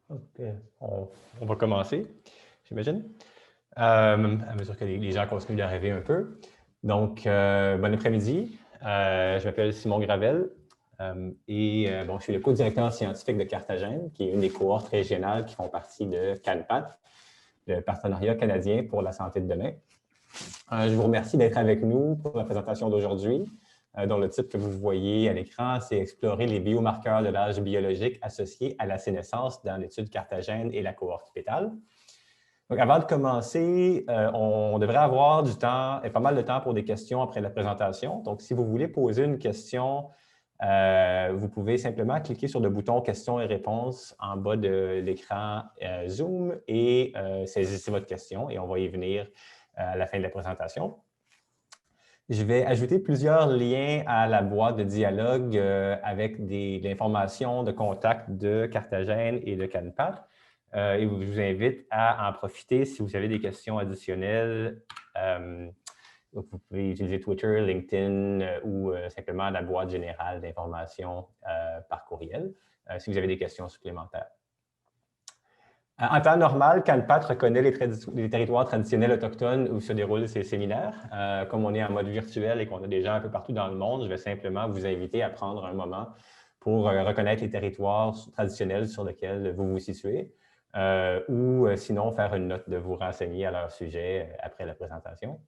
Ok, on, on va commencer, j'imagine, à mesure que les gens continuent d'arriver un peu. Donc, bon après-midi. Je m'appelle Simon Gravel bon, je suis le co-directeur scientifique de Cartagène, qui est une des cohortes régionales qui font partie de CANPAT, le Partenariat canadien pour la santé de demain. Je vous remercie d'être avec nous pour la présentation d'aujourd'hui, dont le titre que vous voyez à l'écran, c'est « Explorer les biomarqueurs de l'âge biologique associés à la sénescence dans l'étude Cartagène et la cohorte pétale ». Donc, avant de commencer, on devrait avoir du temps, et pas mal de temps pour des questions après la présentation. Donc, si vous voulez poser une question, vous pouvez simplement cliquer sur le bouton « Questions et réponses » en bas de l'écran Zoom et saisissez votre question et on va y venir à la fin de la présentation. Je vais ajouter plusieurs liens à la boîte de dialogue avec l'information de contact de Cartagène et de CANPAT. Et je vous invite à en profiter si vous avez des questions additionnelles. Vous pouvez utiliser Twitter, LinkedIn ou simplement la boîte générale d'informations par courriel si vous avez des questions supplémentaires. En temps normal, CANPAT reconnaît les territoires traditionnels autochtones où se déroulent ces séminaires. Comme on est en mode virtuel et qu'on a des gens un peu partout dans le monde, je vais simplement vous inviter à prendre un moment pour reconnaître les territoires traditionnels sur lesquels vous vous situez ou sinon faire une note de vous renseigner à leur sujet après la présentation.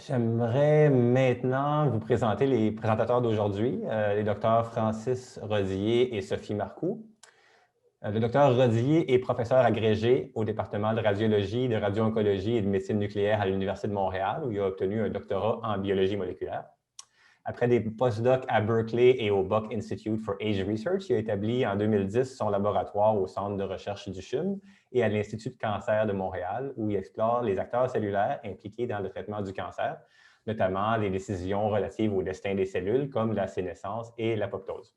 J'aimerais maintenant vous présenter les présentateurs d'aujourd'hui, les docteurs Francis Rodier et Sophie Marcoux. Le docteur Rodier est professeur agrégé au département de radiologie, de radio-oncologie et de médecine nucléaire à l'Université de Montréal, où il a obtenu un doctorat en biologie moléculaire. Après des postdocs à Berkeley et au Buck Institute for Age Research, il a établi en 2010 son laboratoire au Centre de recherche du CHUM et à l'Institut de cancer de Montréal, où il explore les acteurs cellulaires impliqués dans le traitement du cancer, notamment les décisions relatives au destin des cellules, comme la sénescence et l'apoptose.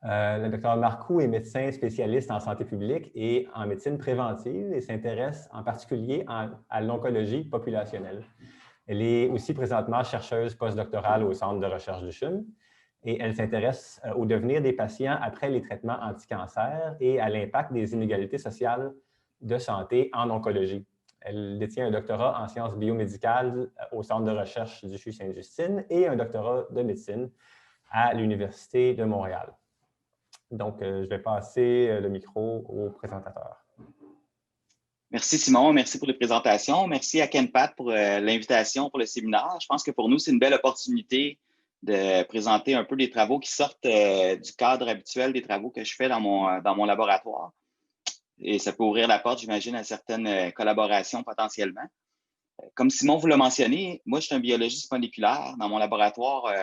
Le docteur Marcoux est médecin spécialiste en santé publique et en médecine préventive et s'intéresse en particulier à l'oncologie populationnelle. Elle est aussi présentement chercheuse postdoctorale au Centre de recherche du CHUM et elle s'intéresse au devenir des patients après les traitements anti-cancer et à l'impact des inégalités sociales de santé en oncologie. Elle détient un doctorat en sciences biomédicales au Centre de recherche du CHU Sainte-Justine et un doctorat de médecine à l'Université de Montréal. Donc, je vais passer le micro au présentateur. Merci Simon, merci pour les présentations. Merci à CANPAT pour l'invitation pour le séminaire. Je pense que pour nous, c'est une belle opportunité de présenter un peu des travaux qui sortent du cadre habituel des travaux que je fais dans mon laboratoire. Et ça peut ouvrir la porte, j'imagine, à certaines collaborations potentiellement. Comme Simon vous l'a mentionné, moi, je suis un biologiste moléculaire. Dans mon laboratoire,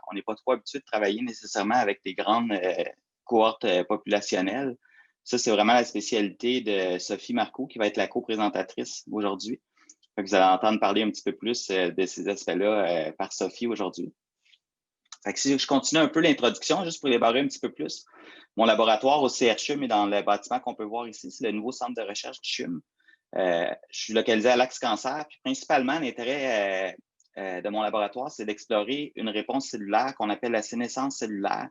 on n'est pas trop habitué de travailler nécessairement avec des grandes cohortes populationnelles. Ça, c'est vraiment la spécialité de Sophie Marcoux, qui va être la co-présentatrice aujourd'hui. Vous allez entendre parler un petit peu plus de ces aspects-là par Sophie aujourd'hui. Si je continue un peu l'introduction, juste pour élaborer un petit peu plus. Mon laboratoire au CHUM est dans le bâtiment qu'on peut voir ici. C'est le nouveau centre de recherche du CHUM. Je suis localisé à l'Axe Cancer, puis principalement, l'intérêt de mon laboratoire, c'est d'explorer une réponse cellulaire qu'on appelle la sénescence cellulaire,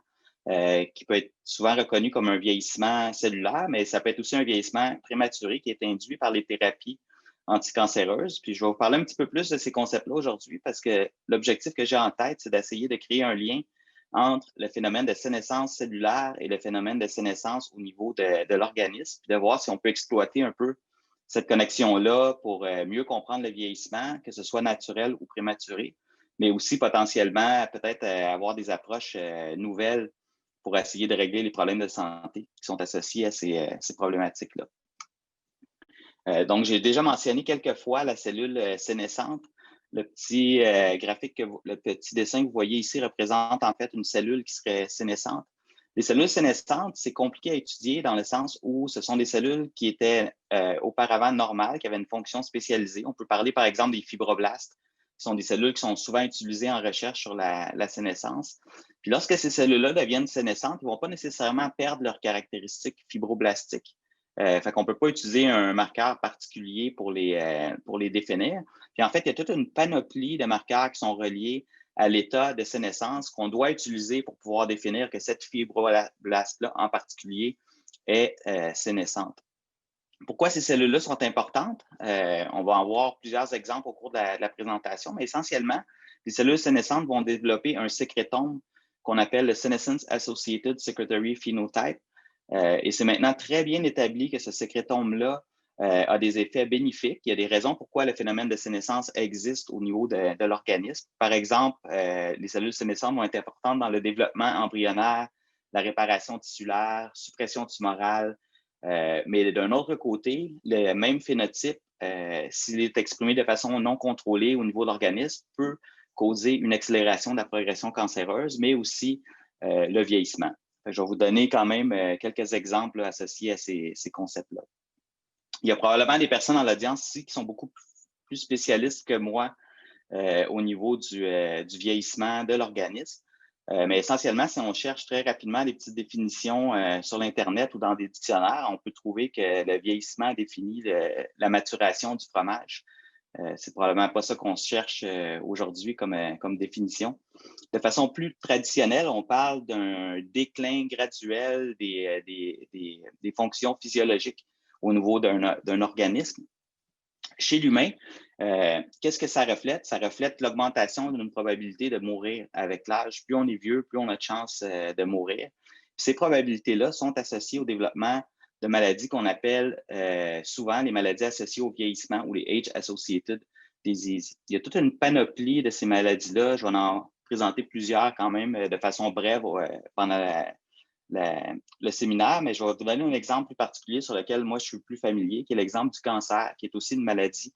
qui peut être souvent reconnue comme un vieillissement cellulaire, mais ça peut être aussi un vieillissement prématuré qui est induit par les thérapies anticancéreuses. Puis je vais vous parler un petit peu plus de ces concepts-là aujourd'hui parce que l'objectif que j'ai en tête, c'est d'essayer de créer un lien entre le phénomène de sénescence cellulaire et le phénomène de sénescence au niveau de l'organisme, puis de voir si on peut exploiter un peu cette connexion-là pour mieux comprendre le vieillissement, que ce soit naturel ou prématuré, mais aussi potentiellement peut-être avoir des approches nouvelles pour essayer de régler les problèmes de santé qui sont associés à ces problématiques-là. Donc, j'ai déjà mentionné quelques fois la cellule sénescente. Le petit le petit dessin que vous voyez ici représente en fait une cellule qui serait sénescente. Les cellules sénescentes, c'est compliqué à étudier dans le sens où ce sont des cellules qui étaient auparavant normales, qui avaient une fonction spécialisée. On peut parler par exemple des fibroblastes, qui sont des cellules qui sont souvent utilisées en recherche sur la sénescence. Puis lorsque ces cellules-là deviennent sénescentes, ils ne vont pas nécessairement perdre leurs caractéristiques fibroblastiques. Fait qu'on ne peut pas utiliser un marqueur particulier pour les définir. Puis en fait, il y a toute une panoplie de marqueurs qui sont reliés à l'état de sénescence qu'on doit utiliser pour pouvoir définir que cette fibroblaste-là en particulier est sénescente. Pourquoi ces cellules-là sont importantes? On va en voir plusieurs exemples au cours de la présentation, mais essentiellement, les cellules sénescentes vont développer un sécrétome qu'on appelle le Senescence Associated Secretory Phenotype. Et c'est maintenant très bien établi que ce sécrétome-là a des effets bénéfiques. Il y a des raisons pourquoi le phénomène de sénescence existe au niveau de l'organisme. Par exemple, les cellules sénescentes vont être importantes dans le développement embryonnaire, la réparation tissulaire, suppression tumorale. Mais d'un autre côté, le même phénotype, s'il est exprimé de façon non contrôlée au niveau de l'organisme, peut causer une accélération de la progression cancéreuse, mais aussi le vieillissement. Je vais vous donner quand même quelques exemples associés à ces concepts-là. Il y a probablement des personnes dans l'audience ici qui sont beaucoup plus spécialistes que moi au niveau du vieillissement de l'organisme. Mais essentiellement, si on cherche très rapidement des petites définitions sur l'Internet ou dans des dictionnaires, on peut trouver que le vieillissement définit la maturation du fromage. C'est probablement pas ça qu'on cherche aujourd'hui comme définition. De façon plus traditionnelle, on parle d'un déclin graduel des fonctions physiologiques au niveau d'un organisme. Chez l'humain, qu'est-ce que ça reflète? Ça reflète l'augmentation d'une probabilité de mourir avec l'âge. Plus on est vieux, plus on a de chances de mourir. Ces probabilités-là sont associées au développement de maladies qu'on appelle souvent les maladies associées au vieillissement ou les age-associated diseases. Il y a toute une panoplie de ces maladies-là. Je vais en présenter plusieurs quand même de façon brève pendant le séminaire, mais je vais vous donner un exemple plus particulier sur lequel moi je suis plus familier, qui est l'exemple du cancer, qui est aussi une maladie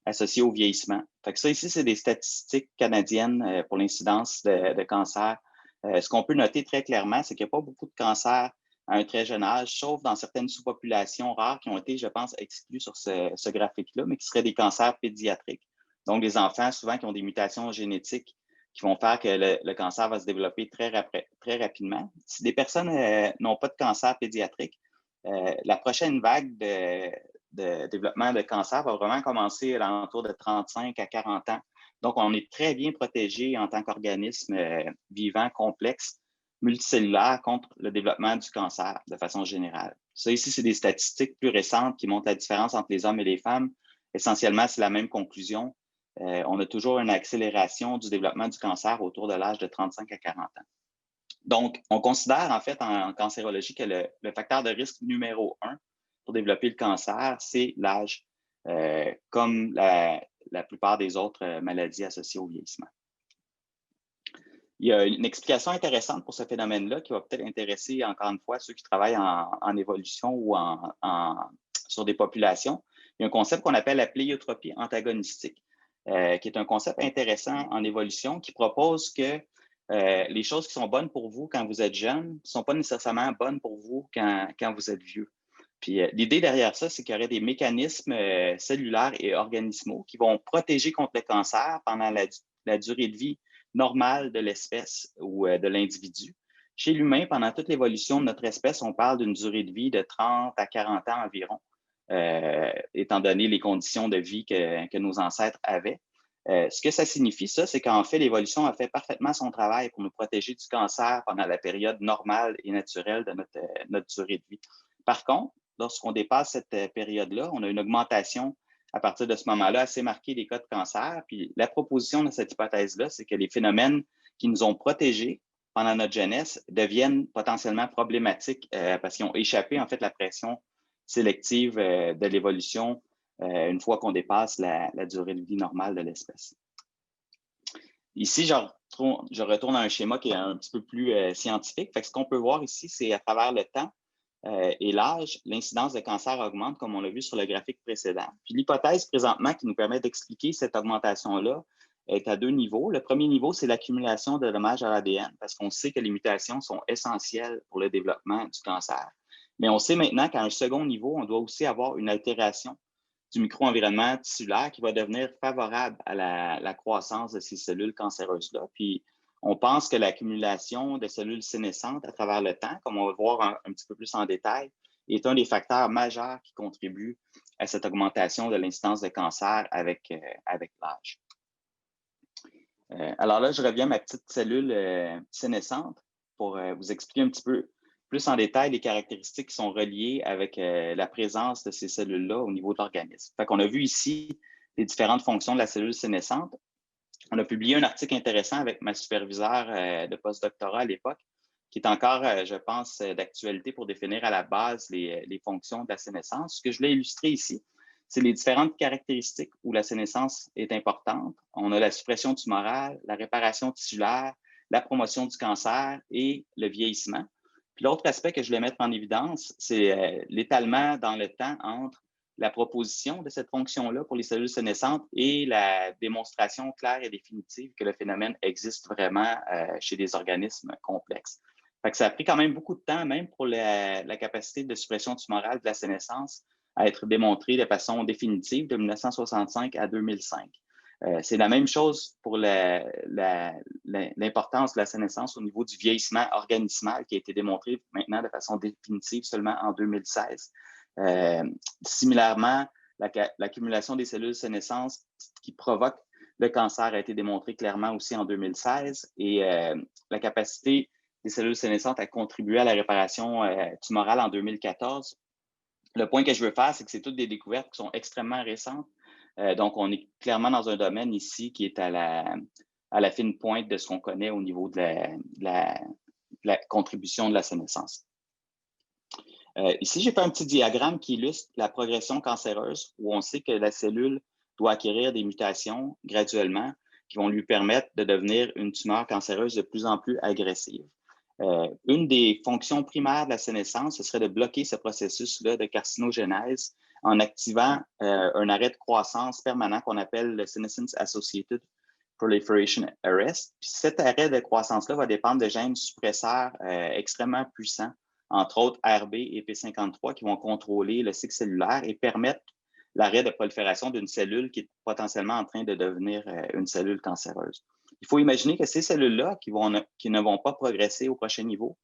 associée au vieillissement. Fait que ça ici, c'est des statistiques canadiennes pour l'incidence de cancer. Ce qu'on peut noter très clairement, c'est qu'il n'y a pas beaucoup de cancers à un très jeune âge, sauf dans certaines sous-populations rares qui ont été, je pense, exclues sur ce graphique-là, mais qui seraient des cancers pédiatriques. Donc, des enfants souvent qui ont des mutations génétiques qui vont faire que le cancer va se développer très rapidement. Si des personnes n'ont pas de cancer pédiatrique, la prochaine vague de développement de cancer va vraiment commencer à l'entour de 35 à 40 ans. Donc, on est très bien protégé en tant qu'organisme vivant, complexe, multicellulaire contre le développement du cancer de façon générale. Ça ici, c'est des statistiques plus récentes qui montrent la différence entre les hommes et les femmes. Essentiellement, c'est la même conclusion. On a toujours une accélération du développement du cancer autour de l'âge de 35 à 40 ans. Donc, on considère en fait en cancérologie que le facteur de risque numéro 1 pour développer le cancer, c'est l'âge, comme la plupart des autres maladies associées au vieillissement. Il y a une explication intéressante pour ce phénomène-là qui va peut-être intéresser encore une fois ceux qui travaillent en évolution ou sur des populations. Il y a un concept qu'on appelle la pléiotropie antagonistique, qui est un concept intéressant en évolution qui propose que les choses qui sont bonnes pour vous quand vous êtes jeune ne sont pas nécessairement bonnes pour vous quand vous êtes vieux. Puis l'idée derrière ça, c'est qu'il y aurait des mécanismes cellulaires et organismaux qui vont protéger contre le cancer pendant la durée de vie normale de l'espèce ou de l'individu. Chez l'humain, pendant toute l'évolution de notre espèce, on parle d'une durée de vie de 30 à 40 ans environ, étant donné les conditions de vie que nos ancêtres avaient. Ce que ça signifie, ça, c'est qu'en fait, l'évolution a fait parfaitement son travail pour nous protéger du cancer pendant la période normale et naturelle de notre durée de vie. Par contre, lorsqu'on dépasse cette période-là, on a une augmentation à partir de ce moment-là assez marquée des cas de cancer. Puis la proposition de cette hypothèse-là, c'est que les phénomènes qui nous ont protégés pendant notre jeunesse deviennent potentiellement problématiques parce qu'ils ont échappé en fait la pression sélective de l'évolution une fois qu'on dépasse la durée de vie normale de l'espèce. Ici, je retourne à un schéma qui est un petit peu plus scientifique. Fait que ce qu'on peut voir ici, c'est à travers le temps et l'âge, l'incidence de cancer augmente, comme on l'a vu sur le graphique précédent. Puis l'hypothèse présentement qui nous permet d'expliquer cette augmentation-là est à deux niveaux. Le premier niveau, c'est l'accumulation de dommages à l'ADN, parce qu'on sait que les mutations sont essentielles pour le développement du cancer. Mais on sait maintenant qu'à un second niveau, on doit aussi avoir une altération du micro-environnement tissulaire qui va devenir favorable à la croissance de ces cellules cancéreuses-là. Puis, on pense que l'accumulation de cellules sénescentes à travers le temps, comme on va voir un petit peu plus en détail, est un des facteurs majeurs qui contribuent à cette augmentation de l'incidence de cancer avec l'âge. Alors là, je reviens à ma petite cellule sénescente pour vous expliquer un petit peu plus en détail les caractéristiques qui sont reliées avec la présence de ces cellules-là au niveau de l'organisme. Fait qu'on a vu ici les différentes fonctions de la cellule sénescente. On a publié un article intéressant avec ma superviseure de postdoctorat à l'époque, qui est encore, je pense, d'actualité pour définir à la base les fonctions de la sénescence. Ce que je voulais illustrer ici, c'est les différentes caractéristiques où la sénescence est importante. On a la suppression tumorale, la réparation tissulaire, la promotion du cancer et le vieillissement. Puis l'autre aspect que je voulais mettre en évidence, c'est l'étalement dans le temps entre la proposition de cette fonction-là pour les cellules sénescentes et la démonstration claire et définitive que le phénomène existe vraiment chez des organismes complexes. Fait que ça a pris quand même beaucoup de temps, même pour la capacité de suppression tumorale de la sénescence, à être démontrée de façon définitive de 1965 à 2005. C'est la même chose pour l'importance de la sénescence au niveau du vieillissement organismal qui a été démontré maintenant de façon définitive seulement en 2016. Similairement, l'accumulation des cellules sénescentes qui provoque le cancer a été démontrée clairement aussi en 2016 et la capacité des cellules sénescentes à contribuer à la réparation tumorale en 2014. Le point que je veux faire, c'est que c'est toutes des découvertes qui sont extrêmement récentes. Donc, on est clairement dans un domaine ici qui est à la fine pointe de ce qu'on connaît au niveau de la contribution de la sénescence. Ici, j'ai fait un petit diagramme qui illustre la progression cancéreuse où on sait que la cellule doit acquérir des mutations graduellement qui vont lui permettre de devenir une tumeur cancéreuse de plus en plus agressive. Une des fonctions primaires de la sénescence, ce serait de bloquer ce processus-là de carcinogénèse en activant un arrêt de croissance permanent qu'on appelle le Senescence Associated Proliferation Arrest. Puis cet arrêt de croissance-là va dépendre de gènes suppresseurs extrêmement puissants, entre autres RB et P53, qui vont contrôler le cycle cellulaire et permettre l'arrêt de prolifération d'une cellule qui est potentiellement en train de devenir une cellule cancéreuse. Il faut imaginer que ces cellules-là qui ne vont pas progresser au prochain niveau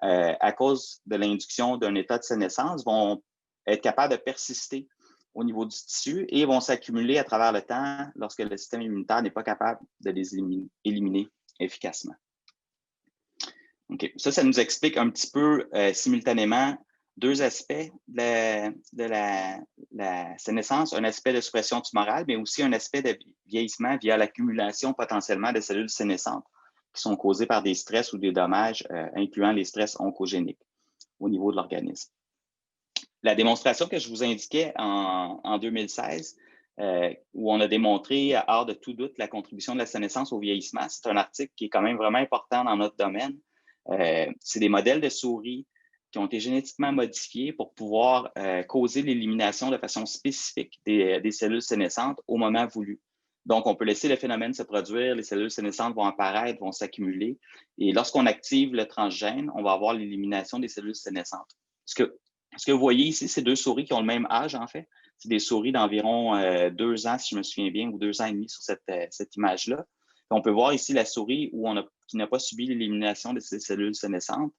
à cause de l'induction d'un état de sénescence vont être capables de persister au niveau du tissu et vont s'accumuler à travers le temps lorsque le système immunitaire n'est pas capable de les éliminer efficacement. Okay. Ça nous explique un petit peu simultanément deux aspects de la sénescence, un aspect de suppression tumorale, mais aussi un aspect de vieillissement via l'accumulation potentiellement de cellules sénescentes qui sont causées par des stress ou des dommages, incluant les stress oncogéniques au niveau de l'organisme. La démonstration que je vous indiquais en 2016, où on a démontré, hors de tout doute, la contribution de la sénescence au vieillissement, c'est un article qui est quand même vraiment important dans notre domaine. C'est des modèles de souris qui ont été génétiquement modifiés pour pouvoir causer l'élimination de façon spécifique des cellules sénescentes au moment voulu. Donc, on peut laisser le phénomène se produire, les cellules sénescentes vont apparaître, vont s'accumuler. Et lorsqu'on active le transgène, on va avoir l'élimination des cellules sénescentes. Ce que vous voyez ici, c'est deux souris qui ont le même âge, en fait. C'est des souris d'environ 2 ans, si je me souviens bien, ou 2 ans et demi sur cette image-là. On peut voir ici la souris qui n'a pas subi l'élimination de ces cellules sénescentes.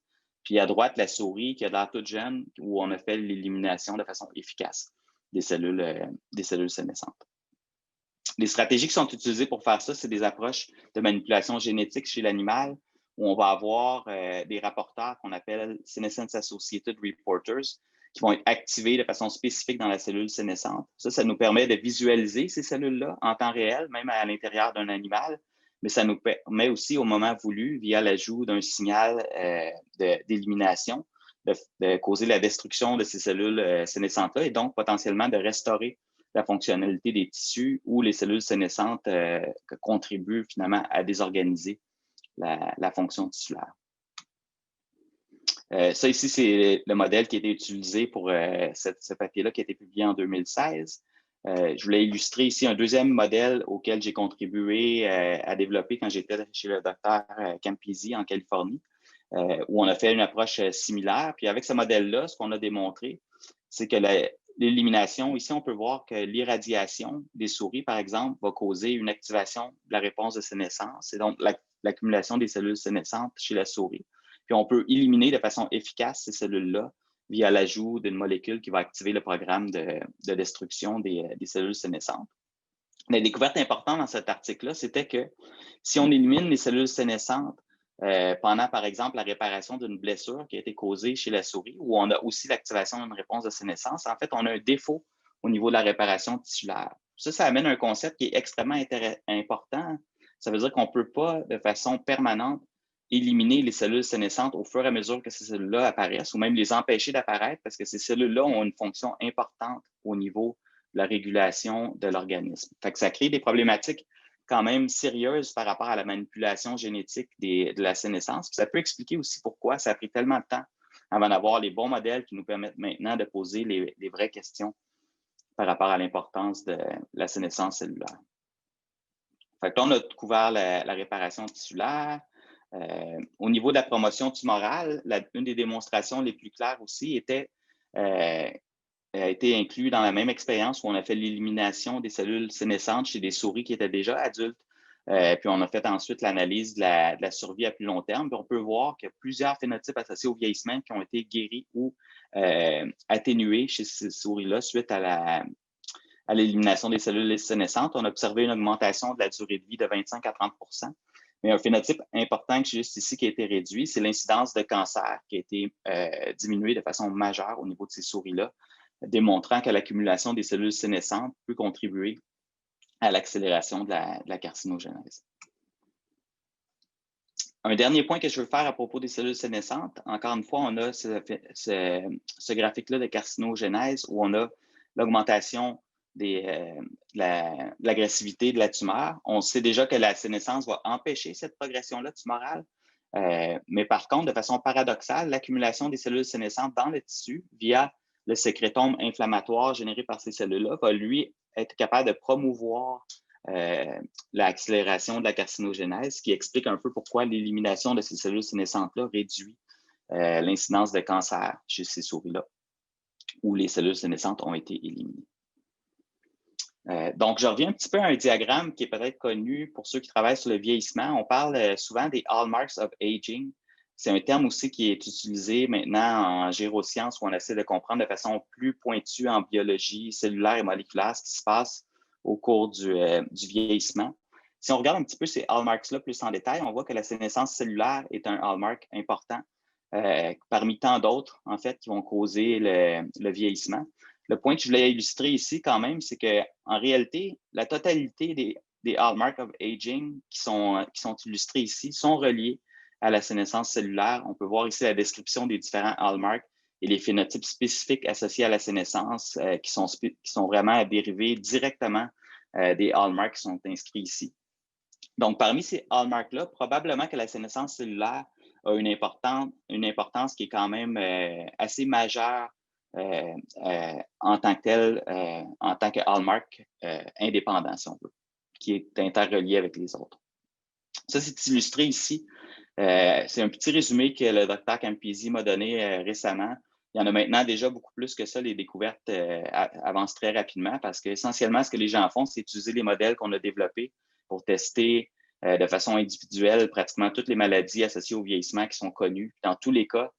Puis à droite, la souris qui a l'air toute jeune, où on a fait l'élimination de façon efficace des cellules sénescentes. Les stratégies qui sont utilisées pour faire ça, c'est des approches de manipulation génétique chez l'animal, où on va avoir des rapporteurs qu'on appelle Senescence Associated Reporters, qui vont être activés de façon spécifique dans la cellule sénescente. Ça nous permet de visualiser ces cellules-là en temps réel, même à l'intérieur d'un animal, mais ça nous permet aussi, au moment voulu, via l'ajout d'un signal d'élimination, de causer la destruction de ces cellules sénescentes-là et donc potentiellement de restaurer la fonctionnalité des tissus où les cellules sénescentes contribuent finalement à désorganiser la fonction tissulaire. Ça ici, c'est le modèle qui a été utilisé pour ce papier-là qui a été publié en 2016. Je voulais illustrer ici un deuxième modèle auquel j'ai contribué à développer quand j'étais chez le docteur Campisi en Californie, où on a fait une approche similaire. Puis avec ce modèle-là, ce qu'on a démontré, c'est que l'élimination, ici, on peut voir que l'irradiation des souris, par exemple, va causer une activation de la réponse de sénescence et donc l'accumulation des cellules sénescentes chez la souris. Puis on peut éliminer de façon efficace ces cellules-là via l'ajout d'une molécule qui va activer le programme de destruction des cellules sénescentes. La découverte importante dans cet article-là, c'était que si on élimine les cellules sénescentes pendant, par exemple, la réparation d'une blessure qui a été causée chez la souris, où on a aussi l'activation d'une réponse de sénescence, en fait, on a un défaut au niveau de la réparation tissulaire. Ça amène un concept qui est extrêmement important. Ça veut dire qu'on ne peut pas, de façon permanente, éliminer les cellules sénescentes au fur et à mesure que ces cellules-là apparaissent, ou même les empêcher d'apparaître, parce que ces cellules-là ont une fonction importante au niveau de la régulation de l'organisme. Fait que ça crée des problématiques quand même sérieuses par rapport à la manipulation génétique de la sénescence. Puis ça peut expliquer aussi pourquoi ça a pris tellement de temps avant d'avoir les bons modèles qui nous permettent maintenant de poser les vraies questions par rapport à l'importance de la sénescence cellulaire. Fait que là, on a couvert la réparation tissulaire. Au niveau de la promotion tumorale, une des démonstrations les plus claires aussi a été inclus dans la même expérience où on a fait l'élimination des cellules sénescentes chez des souris qui étaient déjà adultes. Puis on a fait ensuite l'analyse de la survie à plus long terme. Puis on peut voir qu'il y a plusieurs phénotypes associés au vieillissement qui ont été guéris ou atténués chez ces souris-là suite à l'élimination des cellules sénescentes. On a observé une augmentation de la durée de vie de 25 à 30 %. Mais un phénotype important que j'ai juste ici qui a été réduit, c'est l'incidence de cancer qui a été diminuée de façon majeure au niveau de ces souris-là, démontrant que l'accumulation des cellules sénescentes peut contribuer à l'accélération de la carcinogénèse. Un dernier point que je veux faire à propos des cellules sénescentes, encore une fois, on a ce graphique-là de carcinogénèse où on a l'augmentation de l'agressivité de la tumeur. On sait déjà que la sénescence va empêcher cette progression-là tumorale, mais par contre, de façon paradoxale, l'accumulation des cellules sénescentes dans le tissu via le sécrétome inflammatoire généré par ces cellules-là va, lui, être capable de promouvoir l'accélération de la carcinogénèse, ce qui explique un peu pourquoi l'élimination de ces cellules sénescentes-là réduit l'incidence de cancer chez ces souris-là, où les cellules sénescentes ont été éliminées. Donc, je reviens un petit peu à un diagramme qui est peut-être connu pour ceux qui travaillent sur le vieillissement. On parle souvent des hallmarks of aging. C'est un terme aussi qui est utilisé maintenant en gérosciences où on essaie de comprendre de façon plus pointue en biologie cellulaire et moléculaire ce qui se passe au cours du vieillissement. Si on regarde un petit peu ces hallmarks-là plus en détail, on voit que la sénescence cellulaire est un hallmark important parmi tant d'autres, en fait, qui vont causer le vieillissement. Le point que je voulais illustrer ici, quand même, c'est qu'en réalité, la totalité des hallmarks of aging qui sont illustrés ici sont reliés à la sénescence cellulaire. On peut voir ici la description des différents hallmarks et les phénotypes spécifiques associés à la sénescence qui sont vraiment dérivés directement des hallmarks qui sont inscrits ici. Donc, parmi ces hallmarks-là, probablement que la sénescence cellulaire a une importance qui est quand même assez majeure en tant que tel, en tant que hallmark indépendant, si on veut, qui est interrelié avec les autres. Ça, c'est illustré ici. C'est un petit résumé que le docteur Campisi m'a donné récemment. Il y en a maintenant déjà beaucoup plus que ça. Les découvertes avancent très rapidement parce qu'essentiellement, ce que les gens font, c'est utiliser les modèles qu'on a développés pour tester de façon individuelle pratiquement toutes les maladies associées au vieillissement qui sont connues. Dans tous les cas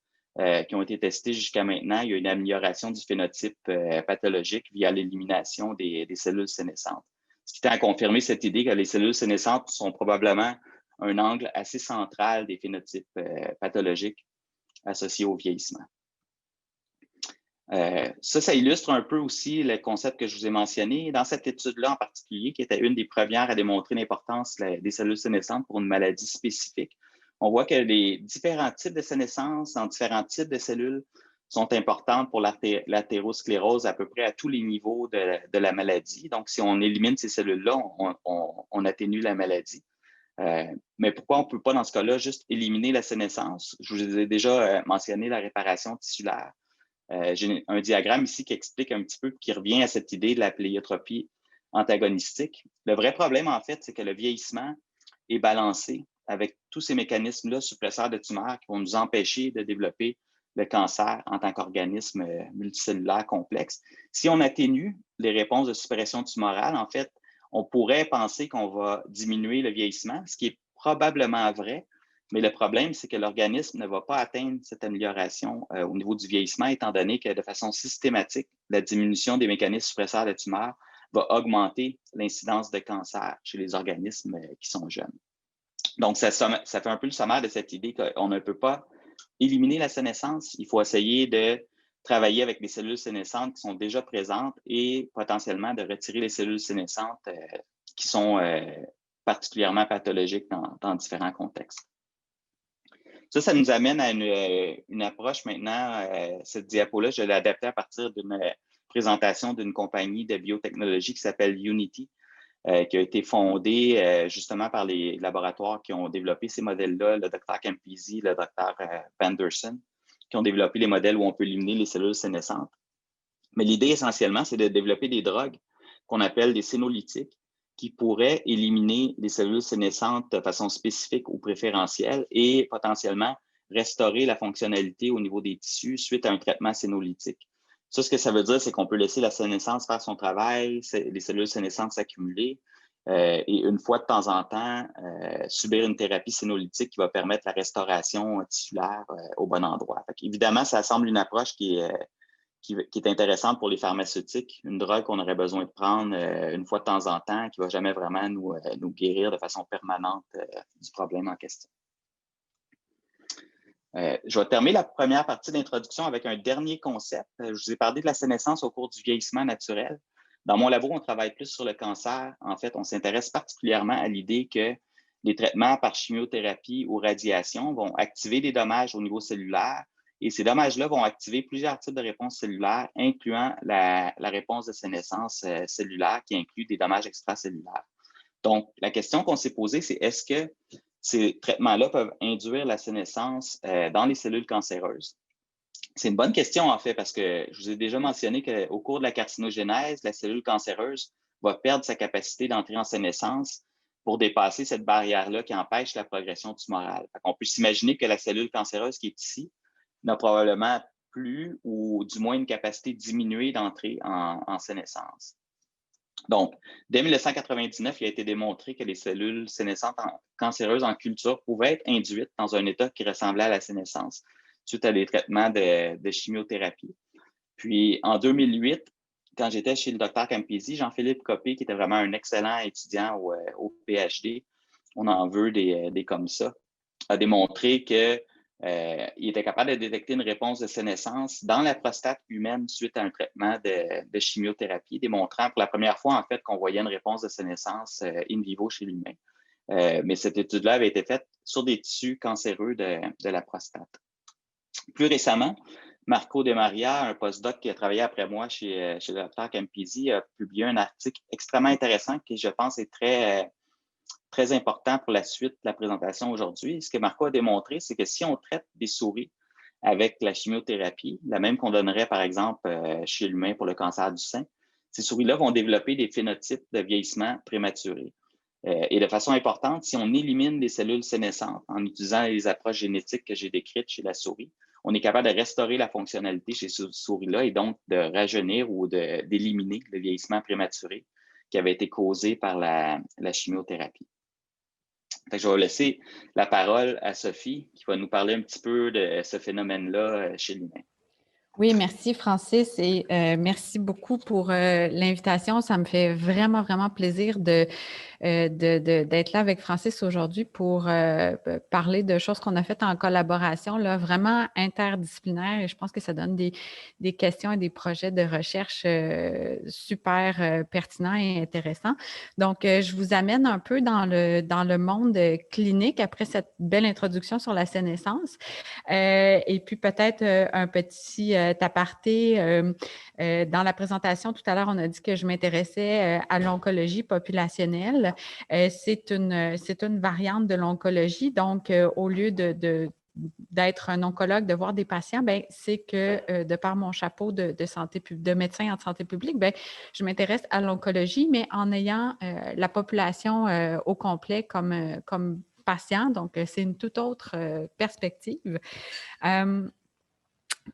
qui ont été testés jusqu'à maintenant, il y a une amélioration du phénotype pathologique via l'élimination des cellules sénescentes. Ce qui tend à confirmer cette idée que les cellules sénescentes sont probablement un angle assez central des phénotypes pathologiques associés au vieillissement. Ça illustre un peu aussi le concept que je vous ai mentionné. Dans cette étude-là en particulier, qui était une des premières à démontrer l'importance des cellules sénescentes pour une maladie spécifique, on voit que les différents types de sénescence dans différents types de cellules sont importantes pour l'athérosclérose à peu près à tous les niveaux de la maladie. Donc, si on élimine ces cellules-là, on atténue la maladie. Mais pourquoi on ne peut pas, dans ce cas-là, juste éliminer la sénescence? Je vous ai déjà mentionné la réparation tissulaire. J'ai un diagramme ici qui explique un petit peu, qui revient à cette idée de la pléiotropie antagonistique. Le vrai problème, en fait, c'est que le vieillissement est balancé avec tous ces mécanismes-là suppresseurs de tumeurs qui vont nous empêcher de développer le cancer en tant qu'organisme multicellulaire complexe. Si on atténue les réponses de suppression tumorale, en fait, on pourrait penser qu'on va diminuer le vieillissement, ce qui est probablement vrai, mais le problème, c'est que l'organisme ne va pas atteindre cette amélioration au niveau du vieillissement, étant donné que de façon systématique, la diminution des mécanismes suppresseurs de tumeurs va augmenter l'incidence de cancer chez les organismes qui sont jeunes. Donc, ça fait un peu le sommaire de cette idée qu'on ne peut pas éliminer la sénescence. Il faut essayer de travailler avec les cellules sénescentes qui sont déjà présentes et potentiellement de retirer les cellules sénescentes qui sont particulièrement pathologiques dans différents contextes. Ça nous amène à une approche maintenant. Cette diapo-là, je l'ai adaptée à partir d'une présentation d'une compagnie de biotechnologie qui s'appelle Unity, qui a été fondée justement par les laboratoires qui ont développé ces modèles-là, le Dr. Campisi, le Dr. Vanderson, qui ont développé les modèles où on peut éliminer les cellules sénescentes. Mais l'idée essentiellement, c'est de développer des drogues qu'on appelle des sénolytiques qui pourraient éliminer les cellules sénescentes de façon spécifique ou préférentielle et potentiellement restaurer la fonctionnalité au niveau des tissus suite à un traitement sénolytique. Ça, ce que ça veut dire, c'est qu'on peut laisser la sénescence faire son travail, les cellules sénescentes s'accumuler et une fois de temps en temps, subir une thérapie sénolytique qui va permettre la restauration tissulaire au bon endroit. Évidemment, ça semble une approche qui est intéressante pour les pharmaceutiques, une drogue qu'on aurait besoin de prendre une fois de temps en temps, qui ne va jamais vraiment nous guérir de façon permanente du problème en question. Je vais terminer la première partie d'introduction avec un dernier concept. Je vous ai parlé de la sénescence au cours du vieillissement naturel. Dans mon labo, on travaille plus sur le cancer. En fait, on s'intéresse particulièrement à l'idée que les traitements par chimiothérapie ou radiation vont activer des dommages au niveau cellulaire et ces dommages-là vont activer plusieurs types de réponses cellulaires, incluant la réponse de sénescence cellulaire qui inclut des dommages extracellulaires. Donc, la question qu'on s'est posée, c'est est-ce que ces traitements-là peuvent induire la sénescence dans les cellules cancéreuses? C'est une bonne question, en fait, parce que je vous ai déjà mentionné qu'au cours de la carcinogénèse, la cellule cancéreuse va perdre sa capacité d'entrer en sénescence pour dépasser cette barrière-là qui empêche la progression tumorale. On peut s'imaginer que la cellule cancéreuse qui est ici n'a probablement plus ou du moins une capacité diminuée d'entrer en sénescence. Donc, dès 1999, il a été démontré que les cellules sénescentes cancéreuses en culture pouvaient être induites dans un état qui ressemblait à la sénescence suite à des traitements de chimiothérapie. Puis, en 2008, quand j'étais chez le Dr. Campisi, Jean-Philippe Copé, qui était vraiment un excellent étudiant au PhD, on en veut des comme ça, a démontré que il était capable de détecter une réponse de sénescence dans la prostate humaine suite à un traitement de chimiothérapie, démontrant pour la première fois, en fait, qu'on voyait une réponse de sénescence in vivo chez l'humain. Mais cette étude-là avait été faite sur des tissus cancéreux de la prostate. Plus récemment, Marco De Maria, un postdoc qui a travaillé après moi chez le Dr. Campisi, a publié un article extrêmement intéressant qui, je pense, est très important pour la suite de la présentation aujourd'hui. Ce que Marco a démontré, c'est que si on traite des souris avec la chimiothérapie, la même qu'on donnerait par exemple chez l'humain pour le cancer du sein, ces souris-là vont développer des phénotypes de vieillissement prématuré. Et de façon importante, si on élimine les cellules sénescentes en utilisant les approches génétiques que j'ai décrites chez la souris, on est capable de restaurer la fonctionnalité chez ces souris-là et donc de rajeunir ou d'éliminer le vieillissement prématuré qui avait été causé par la chimiothérapie. Je vais laisser la parole à Sophie qui va nous parler un petit peu de ce phénomène-là chez l'humain. Oui, merci Francis et merci beaucoup pour l'invitation. Ça me fait vraiment, vraiment plaisir d'être là avec Francis aujourd'hui pour parler de choses qu'on a faites en collaboration, là, vraiment interdisciplinaires et je pense que ça donne des questions et des projets de recherche super pertinents et intéressants. Donc, je vous amène un peu dans le monde clinique après cette belle introduction sur la sénescence et puis peut-être un petit aparté. Dans la présentation tout à l'heure, on a dit que je m'intéressais à l'oncologie populationnelle. C'est une variante de l'oncologie. Donc, au lieu d'être un oncologue, de voir des patients, ben c'est que de par mon chapeau de médecin en santé publique, ben je m'intéresse à l'oncologie, mais en ayant la population au complet comme patient. Donc, c'est une toute autre perspective.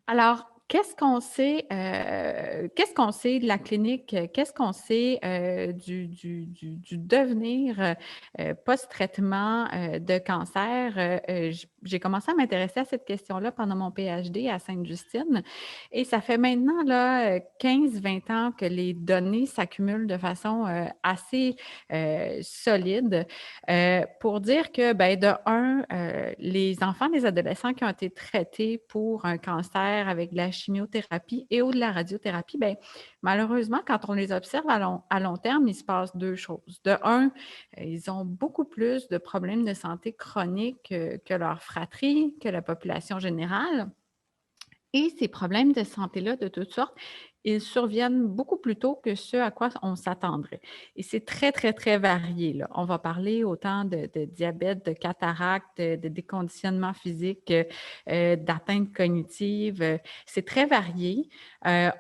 Alors, qu'est-ce qu'on sait de la clinique? Qu'est-ce qu'on sait du devenir post-traitement de cancer? j'ai commencé à m'intéresser à cette question-là pendant mon PhD à Sainte-Justine. Et ça fait maintenant là, 15-20 ans que les données s'accumulent de façon assez solide pour dire que, ben, de un, les enfants, les adolescents qui ont été traités pour un cancer avec de la chimiothérapie et ou de la radiothérapie, ben, malheureusement, quand on les observe à long terme, il se passe deux choses. De un, ils ont beaucoup plus de problèmes de santé chroniques que leur fratrie, que la population générale. Et ces problèmes de santé-là, de toutes sortes, ils surviennent beaucoup plus tôt que ce à quoi on s'attendrait. Et c'est très, très, très varié, là. On va parler autant de diabète, de cataracte, de déconditionnement physique, d'atteintes cognitives. C'est très varié.